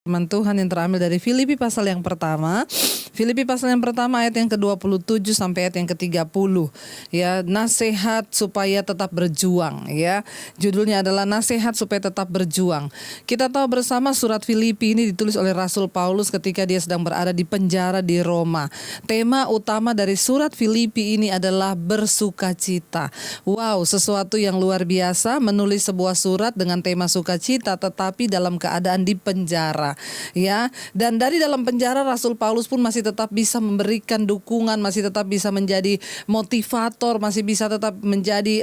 Firman Tuhan yang terambil dari Filipi pasal yang pertama. Filipi pasal yang pertama ayat yang ke-27 sampai ayat yang ke-30. Ya, nasihat supaya tetap berjuang, ya. Judulnya adalah nasihat supaya tetap berjuang. Kita tahu bersama surat Filipi ini ditulis oleh Rasul Paulus ketika dia sedang berada di penjara di Roma. Tema utama dari surat Filipi ini adalah bersukacita. Wow, sesuatu yang luar biasa, menulis sebuah surat dengan tema sukacita tetapi dalam keadaan di penjara. Ya, dan dari dalam penjara Rasul Paulus pun masih tetap bisa memberikan dukungan, masih tetap bisa menjadi motivator, masih bisa tetap menjadi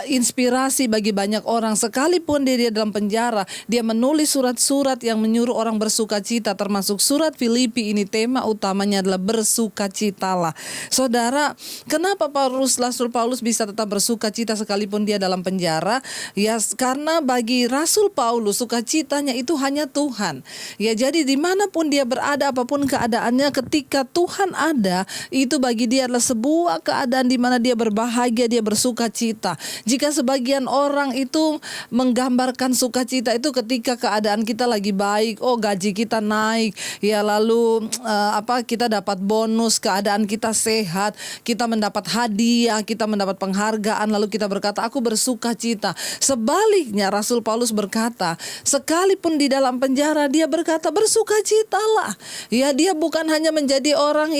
inspirasi bagi banyak orang. Sekalipun dia dalam penjara, dia menulis surat-surat yang menyuruh orang bersukacita, termasuk surat Filipi ini tema utamanya adalah bersukacitalah. Saudara, kenapa Rasul Paulus bisa tetap bersukacita sekalipun dia dalam penjara? Ya, karena bagi Rasul Paulus sukacitanya itu hanya Tuhan. Ya, jadi dimanapun dia berada, apapun keadaannya, ketika Tuhan ada, itu bagi dia adalah sebuah keadaan di mana dia berbahagia, dia bersukacita. Jika sebagian orang itu menggambarkan sukacita itu ketika keadaan kita lagi baik, oh gaji kita naik, ya lalu kita dapat bonus, keadaan kita sehat, kita mendapat hadiah, kita mendapat penghargaan, lalu kita berkata aku bersukacita. Sebaliknya Rasul Paulus berkata, sekalipun di dalam penjara dia berkata bersukacitalah. Ya, dia bukan hanya menjadi orang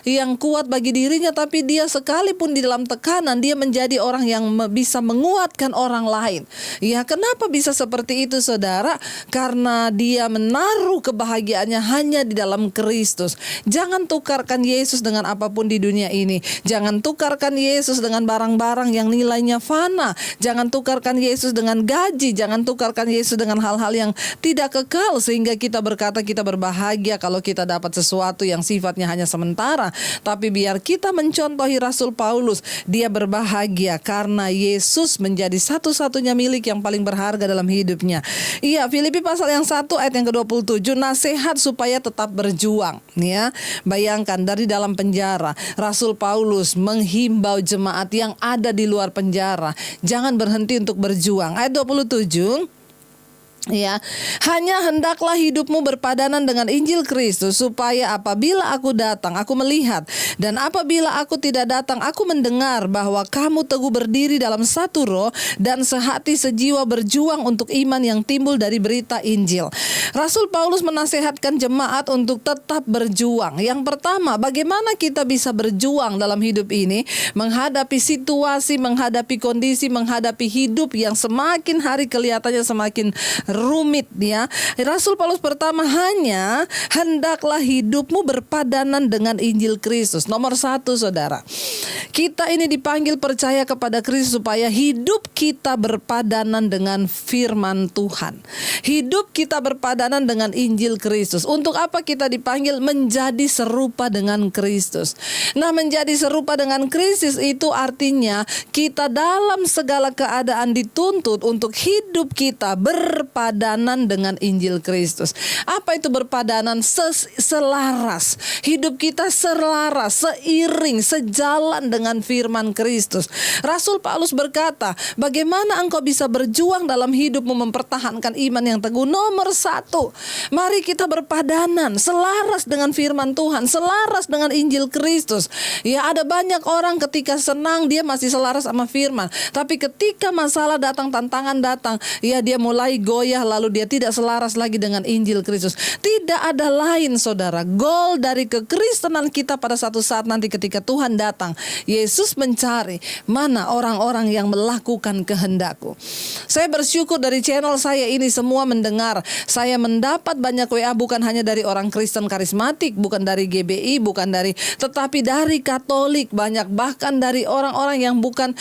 yang kuat bagi dirinya, tapi dia sekalipun di dalam tekanan dia menjadi orang yang bisa menguatkan orang lain. Ya, kenapa bisa seperti itu, saudara? Karena dia menaruh kebahagiaannya hanya di dalam Kristus. Jangan tukarkan Yesus dengan apapun di dunia ini. Jangan tukarkan Yesus dengan barang-barang yang nilainya fana. Jangan tukarkan Yesus dengan gaji. Jangan tukarkan Yesus dengan hal-hal yang tidak kekal sehingga kita berkata kita berbahagia kalau kita dapat sesuatu yang sifatnya hanya sementara. Tapi biar kita mencontohi Rasul Paulus, dia berbahagia karena Yesus menjadi satu-satunya milik yang paling berharga dalam hidupnya. Iya, Filipi pasal yang 1 ayat yang ke-27, nasihat supaya tetap berjuang. Ya, bayangkan dari dalam penjara, Rasul Paulus menghimbau jemaat yang ada di luar penjara, jangan berhenti untuk berjuang. Ayat 27, ya, hanya hendaklah hidupmu berpadanan dengan Injil Kristus, supaya apabila aku datang, aku melihat, dan apabila aku tidak datang, aku mendengar bahwa kamu teguh berdiri dalam satu roh dan sehati sejiwa berjuang untuk iman yang timbul dari berita Injil. Rasul Paulus menasehatkan jemaat untuk tetap berjuang. Yang pertama, bagaimana kita bisa berjuang dalam hidup ini, menghadapi situasi, menghadapi kondisi, menghadapi hidup yang semakin hari kelihatannya semakin rumit, ya. Rasul Paulus pertama, hanya hendaklah hidupmu berpadanan dengan Injil Kristus. Nomor 1, saudara, kita ini dipanggil percaya kepada Kristus supaya hidup kita berpadanan dengan firman Tuhan. Hidup kita berpadanan dengan Injil Kristus. Untuk apa kita dipanggil? Menjadi serupa dengan Kristus. Nah, menjadi serupa dengan Kristus itu artinya kita dalam segala keadaan dituntut untuk hidup kita berpadanan dengan Injil Kristus. Apa itu berpadanan? Selaras. Hidup kita selaras, seiring, sejalan dengan firman Kristus. Rasul Paulus berkata, bagaimana engkau bisa berjuang dalam hidupmu mempertahankan iman yang teguh? Nomor 1, mari kita berpadanan, selaras dengan firman Tuhan, selaras dengan Injil Kristus. Ya, ada banyak orang ketika senang dia masih selaras sama firman, tapi ketika masalah datang, tantangan datang, ya dia mulai goyah, lalu dia tidak selaras lagi dengan Injil Kristus. Tidak ada lain, saudara, goal dari kekristenan kita pada satu saat nanti ketika Tuhan datang, Yesus mencari mana orang-orang yang melakukan kehendakku. Saya bersyukur dari channel saya ini semua mendengar, saya mendapat banyak WA bukan hanya dari orang Kristen karismatik, bukan dari GBI, bukan dari, tetapi dari Katolik, banyak bahkan dari orang-orang yang bukan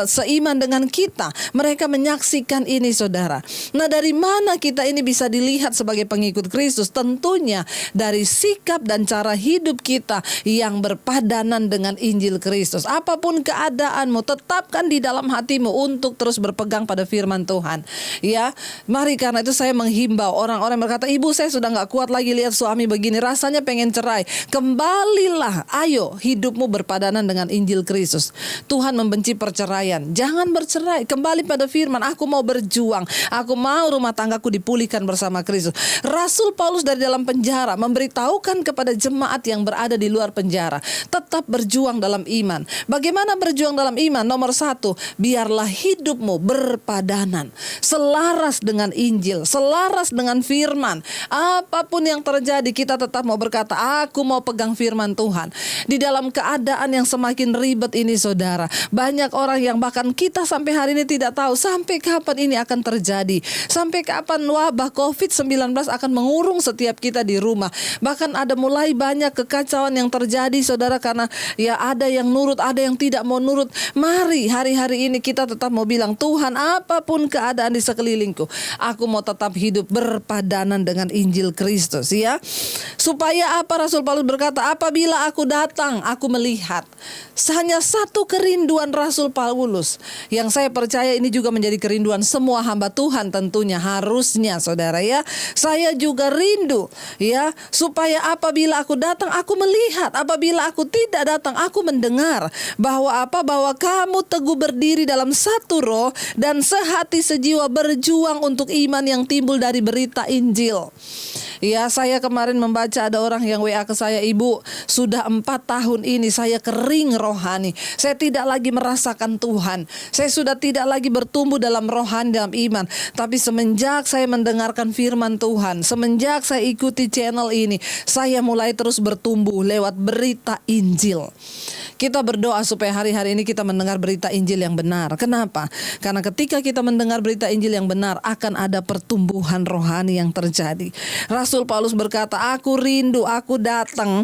seiman dengan kita. Mereka menyaksikan ini, saudara. Nah, dari mana kita ini bisa dilihat sebagai pengikut Kristus? Tentunya dari sikap dan cara hidup kita yang berpadanan dengan Injil Kristus. Apapun keadaanmu, tetapkan di dalam hatimu untuk terus berpegang pada firman Tuhan. Ya, mari, karena itu saya menghimbau orang-orang yang berkata, ibu saya sudah gak kuat lagi lihat suami begini, rasanya pengen cerai. Kembalilah, ayo hidupmu berpadanan dengan Injil Kristus. Tuhan membenci perceraian. Jangan bercerai, kembali pada firman. Aku mau berjuang, aku mau mau rumah tanggaku dipulihkan bersama Kristus. Rasul Paulus dari dalam penjara memberitahukan kepada jemaat yang berada di luar penjara, tetap berjuang dalam iman. Bagaimana berjuang dalam iman? Nomor satu, biarlah hidupmu berpadanan, selaras dengan Injil, selaras dengan firman. Apapun yang terjadi, kita tetap mau berkata, aku mau pegang firman Tuhan. Di dalam keadaan yang semakin ribet ini, saudara, banyak orang yang bahkan kita sampai hari ini tidak tahu sampai kapan ini akan terjadi, sampai kapan wabah COVID-19 akan mengurung setiap kita di rumah. Bahkan ada mulai banyak kekacauan yang terjadi, saudara, karena ya ada yang nurut, ada yang tidak mau nurut. Mari hari-hari ini kita tetap mau bilang, Tuhan, apapun keadaan di sekelilingku, aku mau tetap hidup berpadanan dengan Injil Kristus, ya. Supaya apa? Rasul Paulus berkata, apabila aku datang, aku melihat. Hanya satu kerinduan Rasul Paulus, yang saya percaya ini juga menjadi kerinduan semua hamba Tuhan tentunya, harusnya, saudara, ya. Saya juga rindu, ya, supaya apabila aku datang, aku melihat. Apabila aku tidak datang, aku mendengar bahwa apa? Bahwa kamu teguh berdiri dalam satu roh dan sehati sejiwa berjuang untuk iman yang timbul dari berita Injil. Ya, saya kemarin membaca ada orang yang WA ke saya, Ibu, sudah 4 tahun ini saya kering rohani. Saya tidak lagi merasakan Tuhan. Saya sudah tidak lagi bertumbuh dalam rohani, dalam iman. Tapi semenjak saya mendengarkan firman Tuhan, semenjak saya ikuti channel ini, saya mulai terus bertumbuh lewat berita Injil. Kita berdoa supaya hari-hari ini kita mendengar berita Injil yang benar. Kenapa? Karena ketika kita mendengar berita Injil yang benar, akan ada pertumbuhan rohani yang terjadi. Rasul Paulus berkata, aku rindu, aku datang,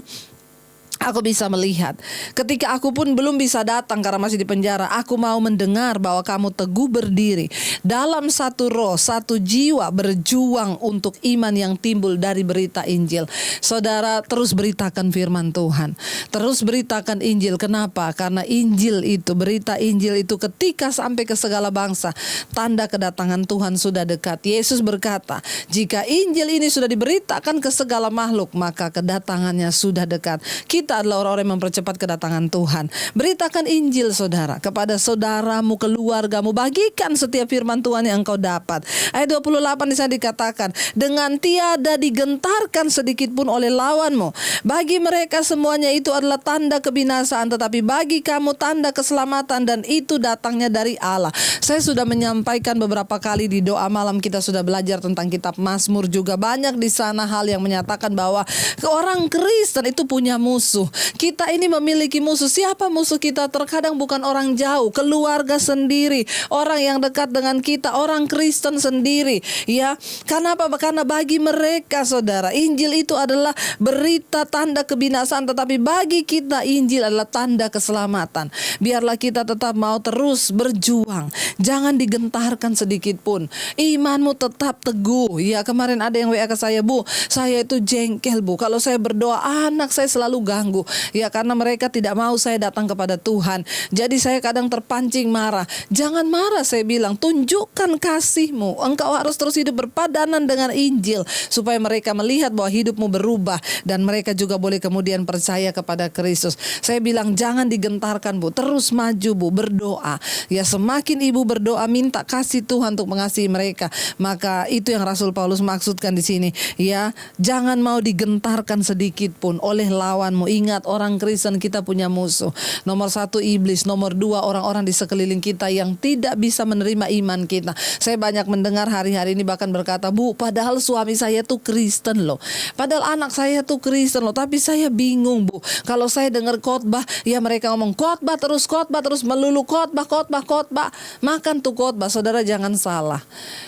aku bisa melihat. Ketika aku pun belum bisa datang karena masih di penjara, aku mau mendengar bahwa kamu teguh berdiri dalam satu roh, satu jiwa, berjuang untuk iman yang timbul dari berita Injil. Saudara, terus beritakan firman Tuhan, terus beritakan Injil. Kenapa? Karena Injil itu, berita Injil itu ketika sampai ke segala bangsa, tanda kedatangan Tuhan sudah dekat. Yesus berkata, jika Injil ini sudah diberitakan ke segala makhluk, maka kedatangannya sudah dekat. Kita adalah orang-orang yang mempercepat kedatangan Tuhan. Beritakan Injil, saudara, kepada saudaramu, keluargamu. Bagikan setiap firman Tuhan yang engkau dapat. Ayat 28 di sana dikatakan, dengan tiada digentarkan sedikit pun oleh lawanmu. Bagi mereka semuanya itu adalah tanda kebinasaan, tetapi bagi kamu tanda keselamatan, dan itu datangnya dari Allah. Saya sudah menyampaikan beberapa kali di doa malam, kita sudah belajar tentang kitab Mazmur juga. Banyak di sana hal yang menyatakan bahwa orang Kristen itu punya musuh. Kita ini memiliki musuh. Siapa musuh kita? Terkadang bukan orang jauh, keluarga sendiri, orang yang dekat dengan kita, orang Kristen sendiri, ya. Kenapa? Karena bagi mereka, saudara, Injil itu adalah berita tanda kebinasaan, tetapi bagi kita Injil adalah tanda keselamatan. Biarlah kita tetap mau terus berjuang, jangan digentarkan sedikit pun. Imanmu tetap teguh. Ya, kemarin ada yang WA ke saya, Bu, saya itu jengkel, Bu, kalau saya berdoa anak saya selalu ganggu. Ya, karena mereka tidak mau saya datang kepada Tuhan. Jadi saya kadang terpancing marah. Jangan marah, saya bilang, tunjukkan kasihmu. Engkau harus terus hidup berpadanan dengan Injil, supaya mereka melihat bahwa hidupmu berubah, dan mereka juga boleh kemudian percaya kepada Kristus. Saya bilang, jangan digentarkan, Bu, terus maju, Bu, berdoa. Ya, semakin ibu berdoa, minta kasih Tuhan untuk mengasihi mereka. Maka itu yang Rasul Paulus maksudkan di sini. Ya, jangan mau digentarkan sedikit pun oleh lawanmu. Ingat, orang Kristen kita punya musuh. Nomor 1 iblis, nomor 2 orang-orang di sekeliling kita yang tidak bisa menerima iman kita. Saya banyak mendengar hari-hari ini bahkan berkata, Bu, padahal suami saya tuh Kristen loh, padahal anak saya tuh Kristen loh, tapi saya bingung, Bu. Kalau saya dengar khotbah, ya mereka ngomong khotbah terus, melulu khotbah. Makan tuh khotbah. Saudara, jangan salah.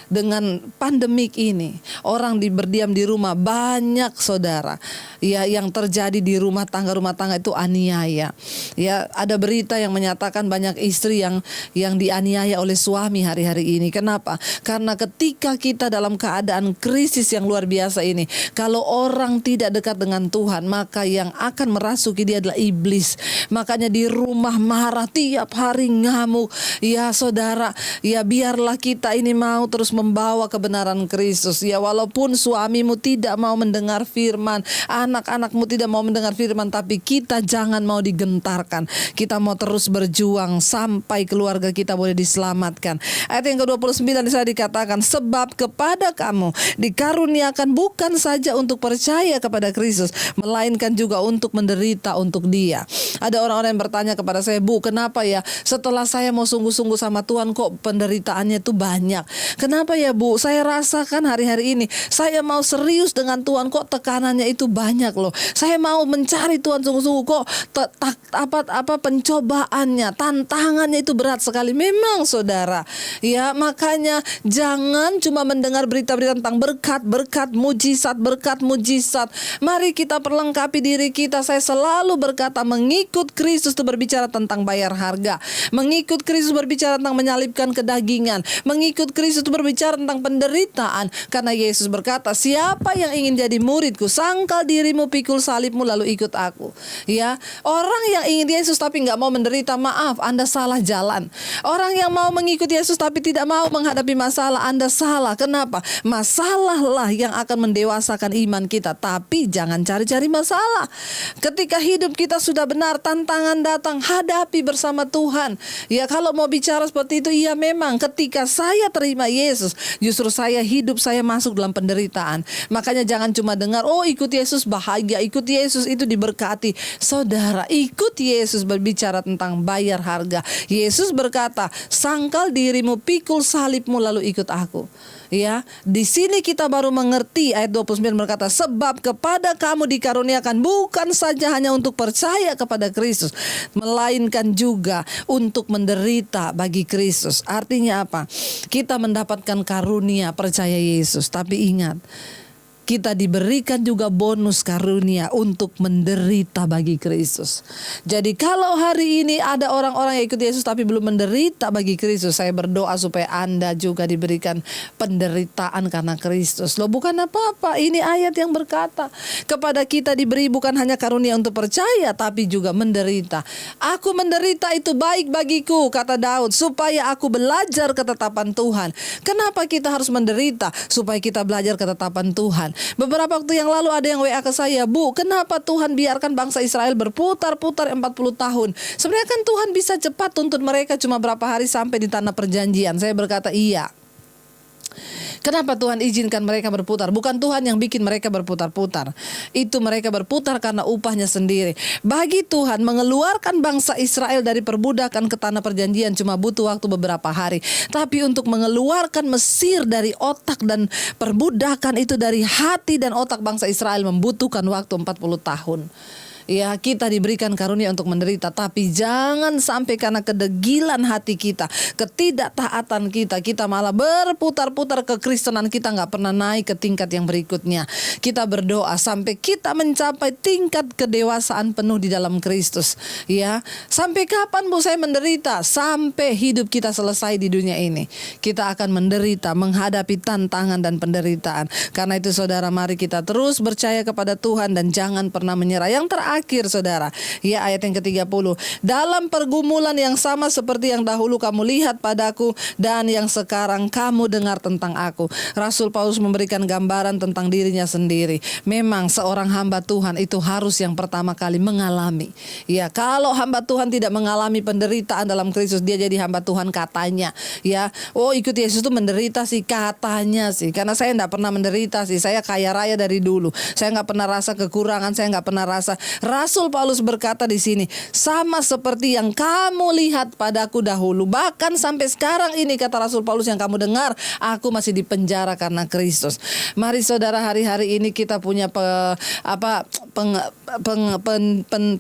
Dengan pandemik ini, orang berdiam di rumah, banyak, saudara, ya, yang terjadi di rumah tangga itu aniaya. Ya, ada berita yang menyatakan banyak istri yang dianiaya oleh suami hari-hari ini. Kenapa? Karena ketika kita dalam keadaan krisis yang luar biasa ini, kalau orang tidak dekat dengan Tuhan, maka yang akan merasuki dia adalah iblis. Makanya di rumah marah, tiap hari ngamuk. Ya, saudara, ya, biarlah kita ini mau terus membawa kebenaran Kristus. Ya, walaupun suamimu tidak mau mendengar firman, anak-anakmu tidak mau mendengar firman Tuhan, tapi kita jangan mau digentarkan. Kita mau terus berjuang sampai keluarga kita boleh diselamatkan. Ayat yang ke-29 di sana dikatakan, sebab kepada kamu dikaruniakan bukan saja untuk percaya kepada Kristus, melainkan juga untuk menderita untuk Dia. Ada orang-orang yang bertanya kepada saya, Bu, kenapa ya setelah saya mau sungguh-sungguh sama Tuhan kok penderitaannya itu banyak? Kenapa ya Bu? Saya rasakan hari-hari ini saya mau serius dengan Tuhan kok tekanannya itu banyak loh. Saya mau mencari Tuhan sungguh-sungguh kok pencobaannya, tantangannya itu berat sekali. Memang saudara, ya makanya jangan cuma mendengar berita-berita tentang berkat, mujizat. Mari kita perlengkapi diri kita. Saya selalu berkata, mengikut Kristus itu berbicara tentang bayar harga. Mengikut Kristus berbicara tentang menyalibkan kedagingan. Mengikut Kristus itu berbicara tentang penderitaan. Karena Yesus berkata, siapa yang ingin jadi muridku, sangkal dirimu, pikul salibmu, lalu ikut aku. Ya, orang yang ingin Yesus tapi nggak mau menderita, maaf, Anda salah jalan. Orang yang mau mengikuti Yesus tapi tidak mau menghadapi masalah, Anda salah. Kenapa? Masalah lah yang akan mendewasakan iman kita. Tapi jangan cari-cari masalah. Ketika hidup kita sudah benar, tantangan datang, hadapi bersama Tuhan. Ya, kalau mau bicara seperti itu, iya memang ketika saya terima Yesus, justru hidup saya masuk dalam penderitaan. Makanya jangan cuma dengar, oh ikut Yesus bahagia, ikut Yesus itu diberkati. Saudara, ikut Yesus berbicara tentang bayar harga. Yesus berkata, sangkal dirimu, pikul salibmu, lalu ikut aku. Ya, di sini kita baru mengerti. Ayat 29 berkata, sebab kepada kamu dikaruniakan bukan saja hanya untuk percaya kepada Kristus, melainkan juga untuk menderita bagi Kristus. Artinya apa? Kita mendapatkan karunia percaya Yesus, tapi ingat, kita diberikan juga bonus karunia untuk menderita bagi Kristus. Jadi kalau hari ini ada orang-orang yang ikut Yesus tapi belum menderita bagi Kristus, saya berdoa supaya Anda juga diberikan penderitaan karena Kristus. Loh, bukan apa-apa, ini ayat yang berkata kepada kita diberi bukan hanya karunia untuk percaya, tapi juga menderita. Aku menderita itu baik bagiku, kata Daud, supaya aku belajar ketetapan Tuhan. Kenapa kita harus menderita? Supaya kita belajar ketetapan Tuhan. Beberapa waktu yang lalu ada yang WA ke saya, Bu, kenapa Tuhan biarkan bangsa Israel berputar-putar 40 tahun? Sebenarnya kan Tuhan bisa cepat tuntut mereka cuma berapa hari sampai di tanah perjanjian. Saya berkata, iya. Kenapa Tuhan izinkan mereka berputar? Bukan Tuhan yang bikin mereka berputar-putar. Itu mereka berputar karena upahnya sendiri. Bagi Tuhan mengeluarkan bangsa Israel dari perbudakan ke tanah perjanjian cuma butuh waktu beberapa hari. Tapi untuk mengeluarkan Mesir dari otak dan perbudakan itu dari hati dan otak bangsa Israel membutuhkan waktu 40 tahun. Ya, kita diberikan karunia untuk menderita, tapi jangan sampai karena kedegilan hati kita, ketidaktaatan kita, kita malah berputar-putar kekristenan kita nggak pernah naik ke tingkat yang berikutnya. Kita berdoa sampai kita mencapai tingkat kedewasaan penuh di dalam Kristus. Ya, sampai kapan Bu saya menderita? Sampai hidup kita selesai di dunia ini. Kita akan menderita, menghadapi tantangan dan penderitaan. Karena itu saudara, mari kita terus percaya kepada Tuhan dan jangan pernah menyerah. Yang terakhir saudara, ya ayat yang ke-30. Dalam pergumulan yang sama seperti yang dahulu kamu lihat padaku dan yang sekarang kamu dengar tentang aku. Rasul Paulus memberikan gambaran tentang dirinya sendiri. Memang seorang hamba Tuhan itu harus yang pertama kali mengalami. Ya, kalau hamba Tuhan tidak mengalami penderitaan dalam Kristus, dia jadi hamba Tuhan katanya. Ya, oh ikut Yesus itu menderita sih katanya sih. Karena saya tidak pernah menderita sih. Saya kaya raya dari dulu. Saya nggak pernah rasa kekurangan. Saya nggak pernah rasa. Rasul Paulus berkata di sini, sama seperti yang kamu lihat padaku dahulu, bahkan sampai sekarang ini, kata Rasul Paulus, yang kamu dengar, aku masih dipenjara karena Kristus. Mari saudara, hari-hari ini kita punya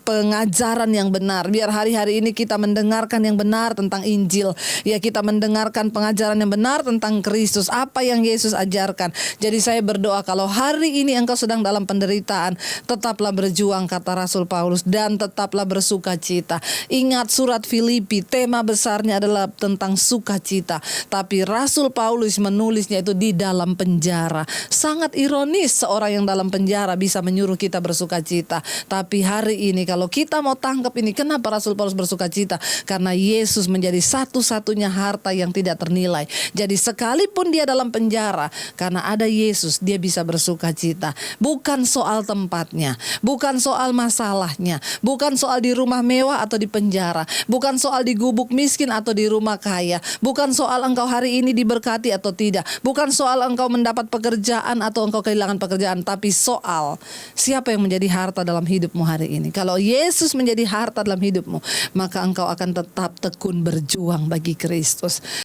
pengajaran yang benar. Biar hari-hari ini kita mendengarkan yang benar tentang Injil. Ya, kita mendengarkan pengajaran yang benar tentang Kristus, apa yang Yesus ajarkan. Jadi saya berdoa kalau hari ini engkau sedang dalam penderitaan, tetaplah berjuang, kata Rasul Paulus, dan tetaplah bersuka cita. Ingat surat Filipi, tema besarnya adalah tentang sukacita. Tapi Rasul Paulus menulisnya itu di dalam penjara. Sangat ironis seorang yang dalam penjara bisa menyuruh kita bersuka bersuka cita. Tapi hari ini kalau kita mau tangkap ini, kenapa Rasul Paulus bersuka cita? Karena Yesus menjadi satu-satunya harta yang tidak ternilai. Jadi sekalipun dia dalam penjara, karena ada Yesus, dia bisa bersuka cita. Bukan soal tempatnya, bukan soal masalahnya, bukan soal di rumah mewah atau di penjara, bukan soal di gubuk miskin atau di rumah kaya, bukan soal engkau hari ini diberkati atau tidak, bukan soal engkau mendapat pekerjaan atau engkau kehilangan pekerjaan, tapi soal siapa yang menjadi harta dalam hidupmu hari ini. Kalau Yesus menjadi harta dalam hidupmu, maka engkau akan tetap tekun berjuang bagi Kristus.